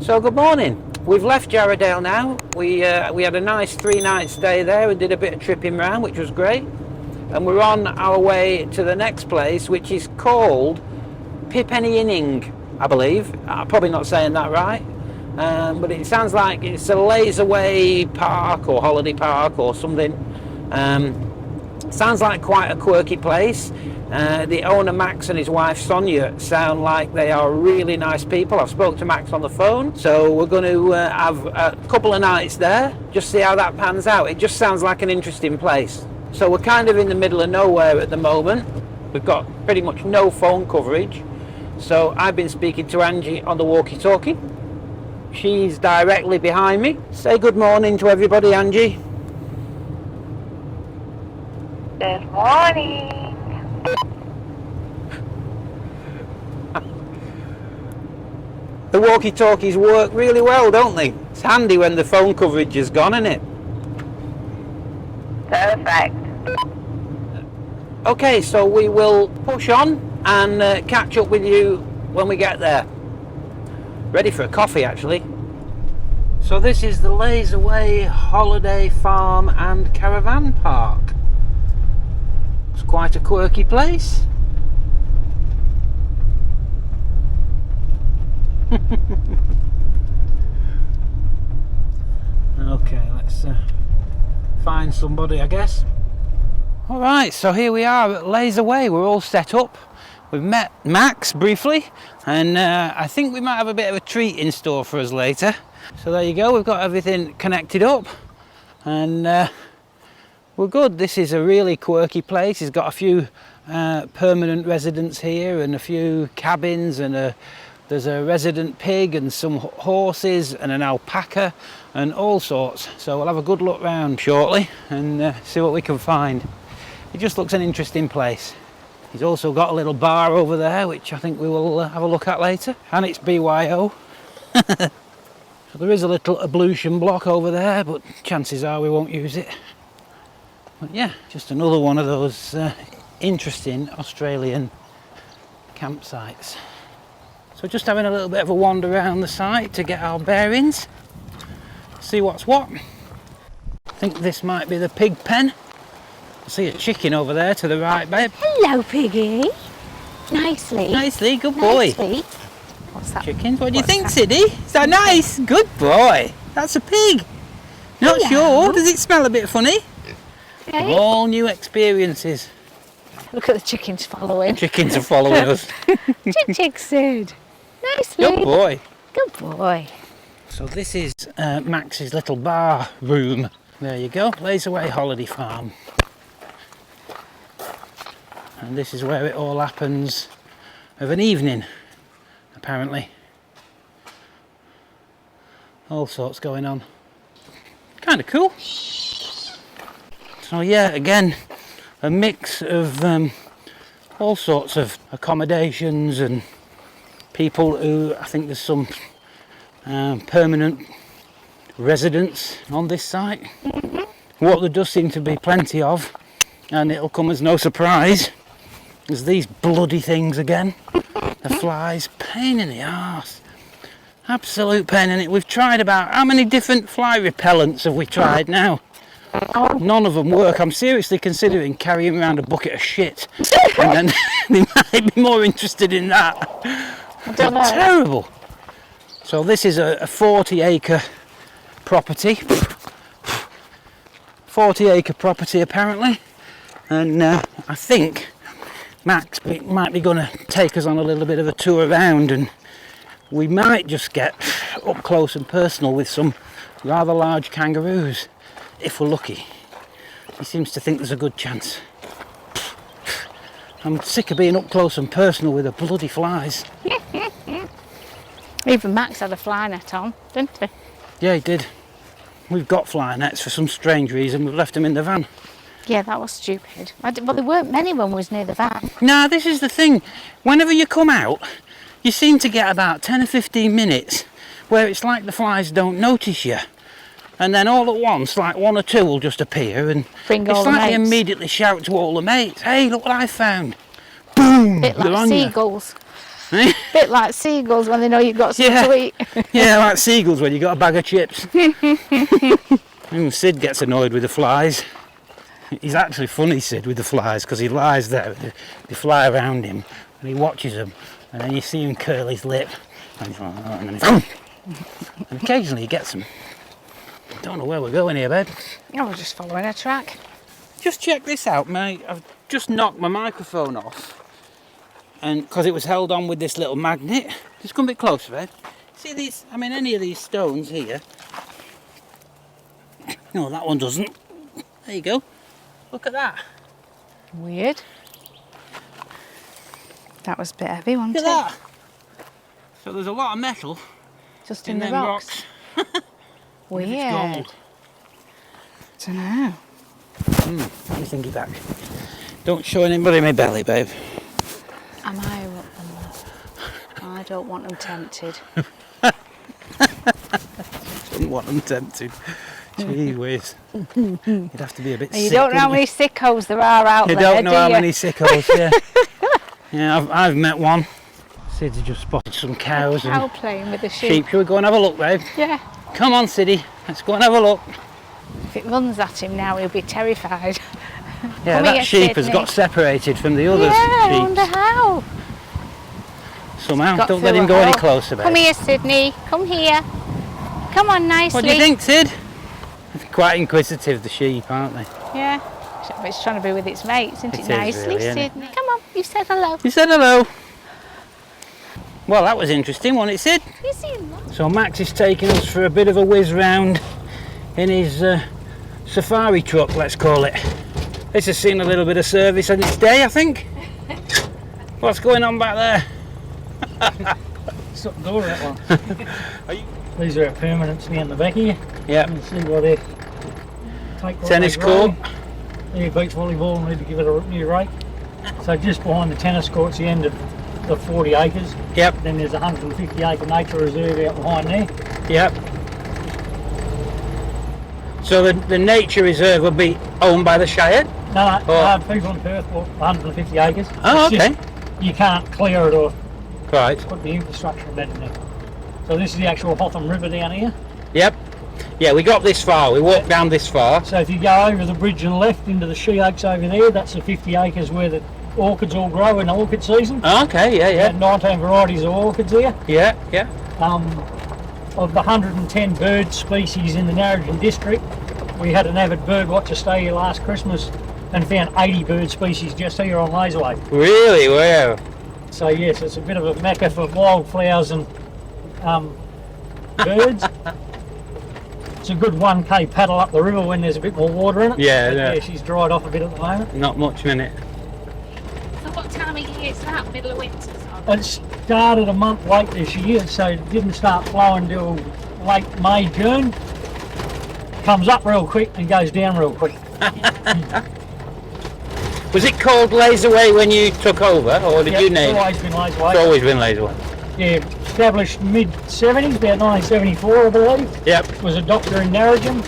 So good morning. We've left Jarrahdale now. We had a nice 3-night stay there and did a bit of tripping round, which was great. And we're on our way to the next place, which is called Popanyinning, I believe. I'm probably not saying that right, but it sounds like it's a Lazeaway park or holiday park or something. Sounds like quite a quirky place. The owner Max and his wife Sonia sound like they are really nice people. I've spoke to Max on the phone, so we're going to have a couple of nights there, just see how that pans out. It just sounds like an interesting place. So we're kind of in the middle of nowhere at the moment. We've got pretty much no phone coverage, so I've been speaking to Angie on the walkie-talkie. She's directly behind me. Say good morning to everybody, Angie. Good morning. The walkie-talkies work really well, don't they? It's handy when the phone coverage is gone, isn't it? Perfect. Okay, so we will push on and catch up with you when we get there. Ready for a coffee, actually. So this is the Lazeaway Holiday Farm and Caravan Park. It's quite a quirky place. Okay, let's find somebody, I guess. Alright, so here we are at Lazeaway. We're all set up. We've met Max briefly, and I think we might have a bit of a treat in store for us later. So there you go, we've got everything connected up, and we're good. This is a really quirky place. It's got a few permanent residents here and a few cabins, and there's a resident pig and some horses and an alpaca and all sorts. So we'll have a good look round shortly and see what we can find. It just looks an interesting place. He's also got a little bar over there, which I think we will have a look at later. And it's BYO. So there is a little ablution block over there, but chances are we won't use it. But yeah, just another one of those interesting Australian campsites. So just having a little bit of a wander around the site to get our bearings, see what's what. I think this might be the pig pen. I see a chicken over there to the right, babe. Hello, piggy. Nicely. Nicely, good boy. Nicely. What's that? Chickens, what do you think, Siddy? Is that nice? Good boy. That's a pig. Not sure. Does it smell a bit funny? Okay. All new experiences. Look at the chickens following. Chickens are following us. Chick said. Nicely. Good boy. Good boy. So this is Max's little bar room. There you go, Lazeaway Holiday Farm. And this is where it all happens of an evening, apparently. All sorts going on. Kind of cool. So yeah, again, a mix of all sorts of accommodations and people who, I think there's some permanent residents on this site. What there does seem to be plenty of, and it'll come as no surprise, is these bloody things again. The flies, pain in the arse. Absolute pain in it. We've tried about, how many different fly repellents have we tried now? None of them work. I'm seriously considering carrying around a bucket of shit, and then they might be more interested in that. I don't know. Terrible. So this is a 40-acre property. 40-acre property apparently, and I think Max might be going to take us on a little bit of a tour around, and we might just get up close and personal with some rather large kangaroos, if we're lucky. He seems to think there's a good chance. I'm sick of being up close and personal with the bloody flies. Even Max had a fly net on, didn't he? Yeah, he did. We've got fly nets for some strange reason. We've left them in the van. Yeah, that was stupid. Well, there weren't many when we was near the van. Nah, this is the thing. Whenever you come out, you seem to get about 10 or 15 minutes where it's like the flies don't notice you. And then all at once, like one or two will just appear, and Bring all it's the like they mates. immediately shout to all the mates, "Hey, look what I found!" Boom! Bit they're like on you. seagulls. Bit like seagulls when they know you've got something Yeah. to eat. Yeah, like seagulls when you got a bag of chips. Sid gets annoyed with the flies. He's actually funny, Sid, with the flies, because he lies there, they fly around him, and he watches them, and then you see him curl his lip, and he's like, oh, and then he's, and occasionally he gets them. Don't know where we're going here, babe. Oh, we're just following a track. Just check this out, mate. I've just knocked my microphone off, and because it was held on with this little magnet. Just come a bit closer, babe. See these? I mean, any of these stones here. No, that one doesn't. There you go. Look at that. Weird. That was a bit heavy, wasn't Look it? at that. So there's a lot of metal Just in in the them rocks. rocks. Weird. If it's gold. Don't know. Let me think it back. Don't show anybody my belly, babe. Am I up on that? I don't want them tempted. Don't want them tempted. Gee whiz. You'd have to be a bit sick. You don't know how many sickos there are out You there, don't know do how you? many sickos, yeah. Yeah, I've met one. Sid's just spotted some cows Cow and playing with the sheep. sheep. Shall we go and have a look, babe? Yeah. Come on, Siddy. Let's go and have a look. If it runs at him now, he'll be terrified. Yeah, Come that here, sheep has Sydney. got separated from the other Yeah, I wonder sheep. how. Somehow. Got Don't let through him a go any hole. closer, babe. Come here, Sydney. Come here. Come on nicely. What do you think, Sid? They're quite inquisitive, the sheep, aren't they? Yeah. It's trying to be with its mates, isn't It it? is Nicely, really, isn't it? Sydney. Come on, you said hello. You said hello. Well, that was interesting, wasn't it, Sid? You seen that? So Max is taking us for a bit of a whiz round in his safari truck, let's call it. This has seen a little bit of service in its day, I think. What's going on back there? Stop the door, that one. These are our permanents down the back here. Yeah. You can see why they take what Tennis they grow. court. Yeah, beach volleyball, need to give it a new rake. So just behind the tennis court's the end of the 40 acres. Yep. Then there's a 150 acre nature reserve out behind there. Yep. So the nature reserve will be owned by the Shire? No, Oh. people in Perth bought 150 acres. Oh, It's okay. just, you can't clear it or Right. put the infrastructure of that in there. So this is the actual Hotham River down here. Yep. Yeah, we got this far. We walked down this far. So if you go over the bridge and left into the she oaks over there, that's the 50 acres where the orchids all grow in the orchid season. Oh, okay, yeah, yeah. 19 varieties of orchids there. Yeah, yeah. Of the 110 bird species in the Narrogin district, we had an avid bird watcher stay here last Christmas and found 80 bird species just here on Lazeaway. Really? Wow. So yes, it's a bit of a mecca for wildflowers and birds. It's a good 1k paddle up the river when there's a bit more water in it. Yeah, But yeah. she's dried off a bit at the moment. Not much in it. So what time of year is that? Middle of winter? It started a month late this year, so it didn't start flowing till late May, June. Comes up real quick and goes down real quick. Was it called Lazeaway when you took over, or did Yep, you name it's it? always been Lazeaway. It's always been Lazeaway. Yeah, established mid-70s, about 1974 I believe. Yep. Was a doctor in Narrogin.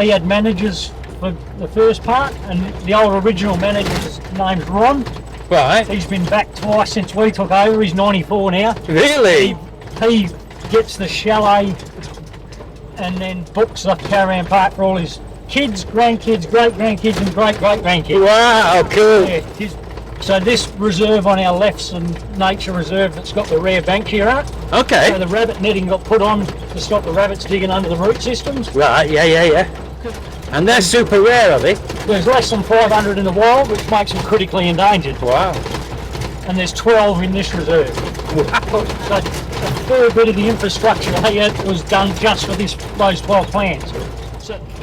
He had managers for the first part, and the old original manager's name's Ron. Right. He's been back twice since we took over. He's 94 now. Really? He gets the chalet and then books the caravan park for all his kids, grandkids, great-grandkids and great-great-grandkids. Wow, cool. Yeah, so this reserve on our left's a nature reserve that's got the rare Banksia. So Okay. the rabbit netting got put on to stop the rabbits digging under the root systems. Right, yeah, yeah, yeah. And they're super rare, are they? There's less than 500 in the wild, which makes them critically endangered. Wow. And there's 12 in this reserve. Wow. So a fair bit of the infrastructure here was done just for those 12 plants.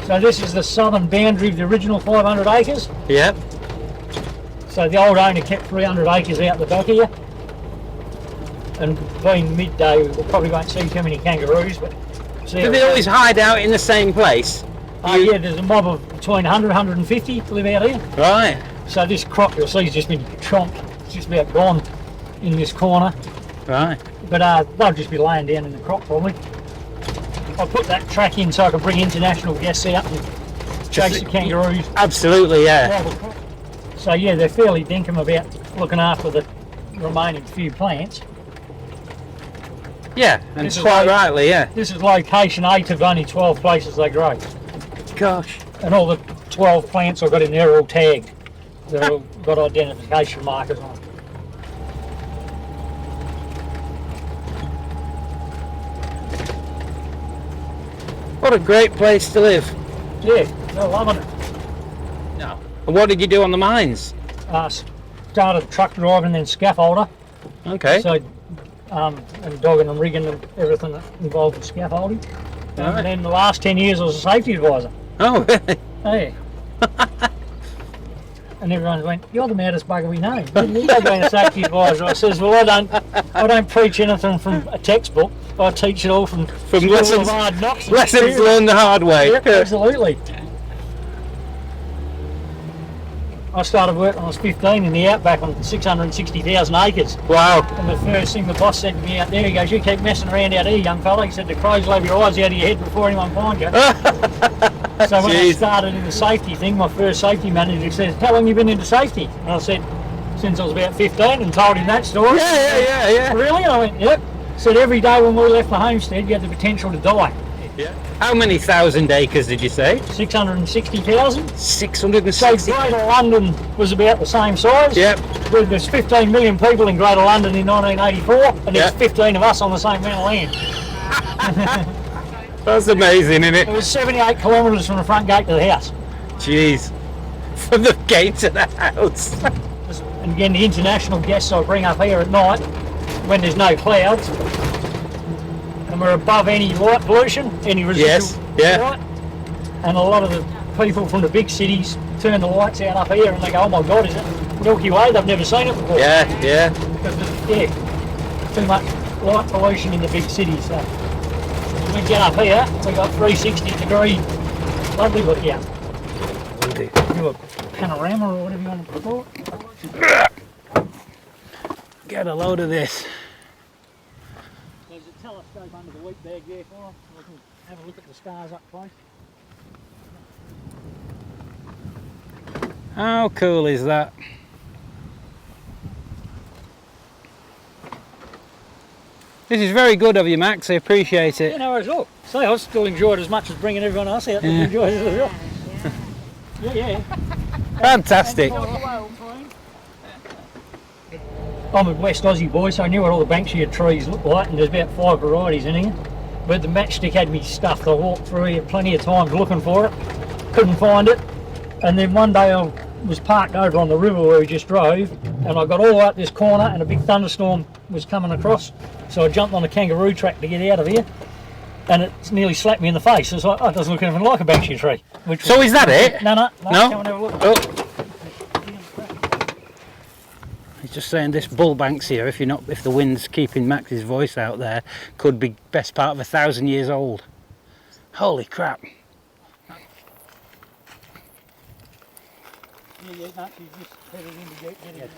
So this is the southern boundary of the original 500 acres. Yep. So the old owner kept 300 acres out the back here. And being midday, we probably won't see too many kangaroos, but... Do they always hide out in the same place? Yeah, there's a mob of between 100 and 150 live out here. Right. So this crop you'll see has just been chomped. It's just about gone in this corner. Right. But they'll just be laying down in the crop probably. I put that track in so I could bring international guests out and chase the kangaroos. Absolutely, yeah. So yeah, they're fairly dinkum about looking after the remaining few plants. Yeah, and This is quite like- rightly, yeah. This is location 8 of only 12 places they grow. Gosh. And all the 12 plants I've got in there are all tagged. They've all got identification markers on them. What a great place to live. Yeah, they're loving it. No. And what did you do on the mines? Started truck driving, then scaffolder. Okay. So, and dogging and rigging and everything that involved with scaffolding. Right. And then the last 10 years I was a safety advisor. Oh, really? Hey. And everyone went, "You're the maddest bugger we know. You've been a safety advisor." I says, "Well, I don't preach anything from a textbook. I teach it all from lessons, hard knocks. lessons learned the hard way." Yep, absolutely. I started working when I was 15 in the outback on 660,000 acres. Wow. And the first thing the boss said to me out there, he goes, "You keep messing around out here, young fella." He said, "The crows will have your eyes out of your head before anyone finds you." So when I Jeez. started in the safety thing, my first safety manager says, "How long have you been into safety?" And I said, "Since I was about 15," and told him that story. Yeah. "Really?" And I went, "Yep." Said every day when we left the homestead, you had the potential to die. Yeah. How many thousand acres did you say? 660,000. So 660. Greater London was about the same size. Yep. There's 15 million people in Greater London in 1984, and there's Yep. 15 of us on the same amount of land. That's amazing, isn't it? It was 78 kilometres from the front gate to the house. Jeez. From the gate to the house. And again, the international guests I bring up here at night, when there's no clouds, and we're above any light pollution, any residual Yes, yeah. light. And a lot of the people from the big cities turn the lights out up here and they go, "Oh my God, is it Milky Way?" They've never seen it before. Yeah. Because too much light pollution in the big cities. So when we get up here, we've got 360-degree lovely look out. Do a panorama or whatever you want to call it. Get a load of this. There's a telescope under the wheat bag there for us, so we can have a look at the stars up close. How cool is that? This is very good of you, Max. I appreciate Yeah, it. no worries at all. So I still enjoy it as much as bringing everyone else out to Yeah. enjoy it as well. Yeah. Fantastic. I'm a West Aussie boy, so I knew what all the Banksia trees look like, and there's about 5 varieties in here. But the matchstick had me stuffed. I walked through here plenty of times looking for it, couldn't find it. And then one day I was parked over on the river where we just drove, and I got all out this corner and a big thunderstorm was coming across. So I jumped on a kangaroo track to get out of here, and it nearly slapped me in the face. It's like, oh, it doesn't look anything like a Banksia tree. So is that it? No. No? Come and have a look. Oh. He's just saying this bull Banksia, if the wind's keeping Max's voice out there, could be best part of 1,000 years old. Holy crap.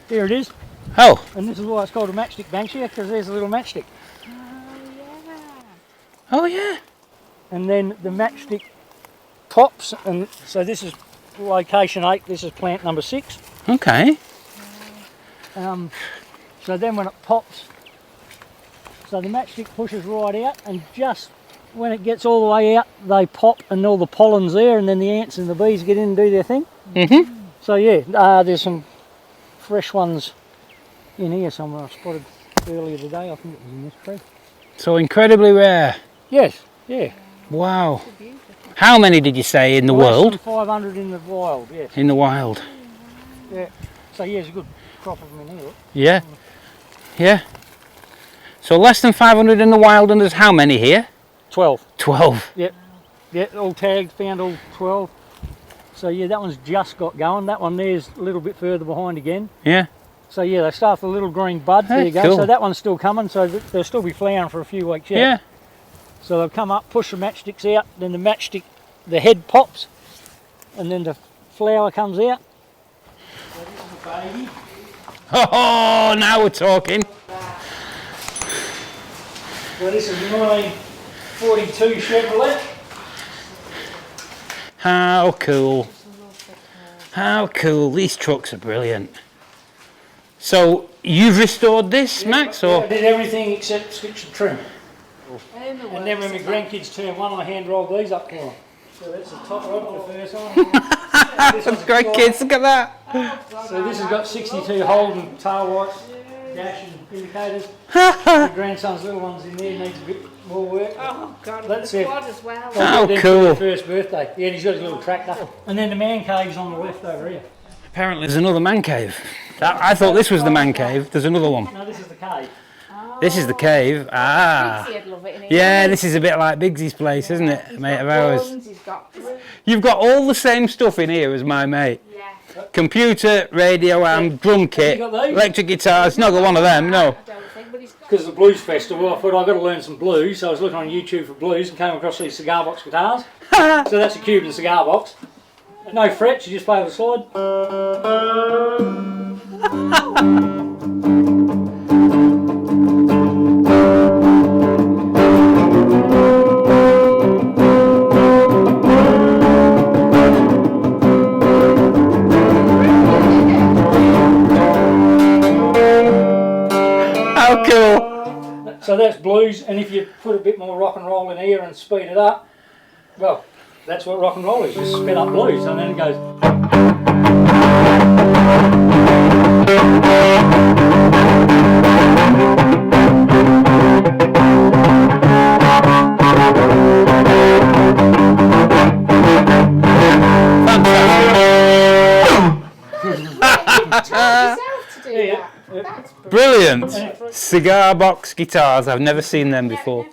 Here it is, Oh, and this is why it's called a matchstick Banksia, because there's a little matchstick. oh yeah. And then the matchstick pops, and so this is location 8, this is plant number 6. Okay. So then when it pops, so the matchstick pushes right out, and just when it gets all the way out, they pop and all the pollen's there, and then the ants and the bees get in and do their thing. Mm-hmm. So yeah, there's some fresh ones in here somewhere I spotted earlier today. I think it was in this tree. So incredibly rare. Yes, yeah. Wow. How many did you say in the Less world? than 500 in the wild, yes. In the wild. Yeah. So yeah, there's a good crop of them in here. Yeah. Yeah. So less than 500 in the wild, and there's how many here? 12. 12. Yeah, all tagged, found all 12. So yeah, that one's just got going. That one there's a little bit further behind again. Yeah. So yeah, they start with a little green bud. There Hey, you go. cool. So that one's still coming. So they'll still be flowering for a few weeks yet. Yeah. So they'll come up, push the matchsticks out. Then the matchstick, the head pops, and then the flower comes out. So this is a baby. Oh, now we're talking. So this is a 1942 Chevrolet. How cool. How cool. These trucks are brilliant. So you've restored this, Max, I or? did everything except switch the trim. And then when my grandkids turn one, I hand rolled these up for them. So that's the top rod for the first one. That's great, kids. Look at that. So this has got 62 Holden tail lights, dash and indicators. My grandson's little one's in there, needs a bit more work. Oh God, That's the it. quad as well. Oh, Then for cool. his first birthday. Yeah, and he's got his little tractor. And then the man cave's on the left over here. Apparently there's another man cave. I thought this was the man cave. There's another one. No, this is the cave. This is the cave. Ah. Bigsy would love it in here. Yeah, this is a bit like Biggsy's place, isn't it, He's mate got of ours? phones, he's got... You've got all the same stuff in here as my mate. Yeah. Computer, radio amp, drum kit, got those? electric guitars. Not got one of them, no. I don't think, but he's got... Because of the blues festival, I thought I've got to learn some blues. So I was looking on YouTube for blues and came across these cigar box guitars. So that's a Cuban cigar box. No frets, you just play with a slide. How cool. So that's blues, and if you put a bit more rock and roll in here and speed it up, well, that's what rock and roll is, just spin up blues, and then it goes. Yourself to do that. That's Brilliant. Cigar box guitars. I've never seen them before.